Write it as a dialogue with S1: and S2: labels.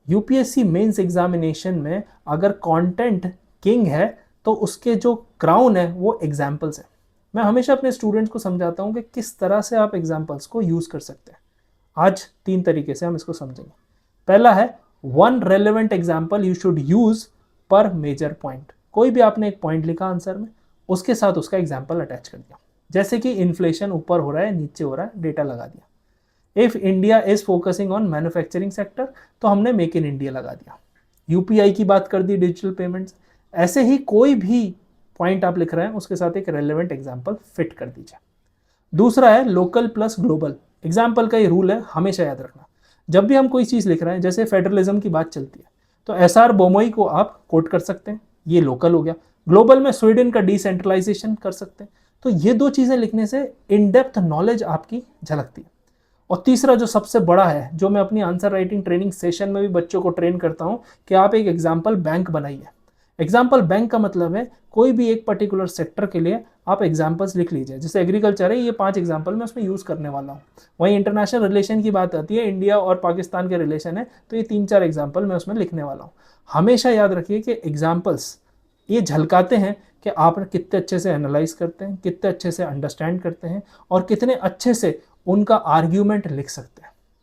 S1: UPSC mains examination में अगर content king है तो उसके जो क्राउन है वो एग्जाम्पल्स है। मैं हमेशा अपने स्टूडेंट्स को समझाता हूँ कि किस तरह से आप एग्जाम्पल्स को यूज़ कर सकते हैं। आज 3 तरीके से हम इसको समझेंगे। पहला है one relevant example you should use पर मेजर पॉइंट। कोई भी आपने एक पॉइंट लिखा आंसर में, उसके साथ उसका एग्जाम्पल अटैच कर दिया। जैसे कि इन्फ्लेशन ऊपर हो रहा है नीचे हो रहा है, डेटा लगा दिया। If India is focusing on manufacturing sector, तो हमने मेक इन इंडिया लगा दिया। यूपीआई की बात कर दी, डिजिटल पेमेंट्स। ऐसे ही कोई भी पॉइंट आप लिख रहे हैं उसके साथ एक रेलेवेंट एग्जाम्पल फिट कर दीजिए। दूसरा है लोकल प्लस ग्लोबल। एग्जाम्पल का ये रूल है, हमेशा याद रखना। जब भी हम कोई चीज़ लिख रहे हैं, जैसे फेडरलिज्म की बात चलती है, तो एसआर बोमोई को आप कोट कर सकते हैं, ये लोकल हो गया। ग्लोबल में स्वीडन का डिसेंट्रलाइजेशन कर सकते हैं। तो ये 2 चीज़ें लिखने से इन डेप्थ नॉलेज आपकी झलकती है। और तीसरा जो सबसे बड़ा है, जो मैं अपनी आंसर राइटिंग ट्रेनिंग सेशन में भी बच्चों को ट्रेन करता हूं, कि आप एक एग्जाम्पल बैंक बनाइए। एग्जाम्पल बैंक का मतलब है कोई भी एक पर्टिकुलर सेक्टर के लिए आप एग्जाम्पल्स लिख लीजिए। जैसे एग्रीकल्चर है, ये 5 एग्जाम्पल मैं उसमें यूज़ करने वाला हूँ। वहीं इंटरनेशनल रिलेशन की बात आती है, इंडिया और पाकिस्तान के रिलेशन है, तो ये 3-4 एग्जाम्पल मैं उसमें लिखने वाला हूँ। हमेशा याद रखिए कि एग्जाम्पल्स ये झलकाते हैं कि आप कितने अच्छे से एनालाइज करते हैं, कितने अच्छे से अंडरस्टैंड करते हैं, और कितने अच्छे से उनका आर्ग्यूमेंट लिख सकते हैं।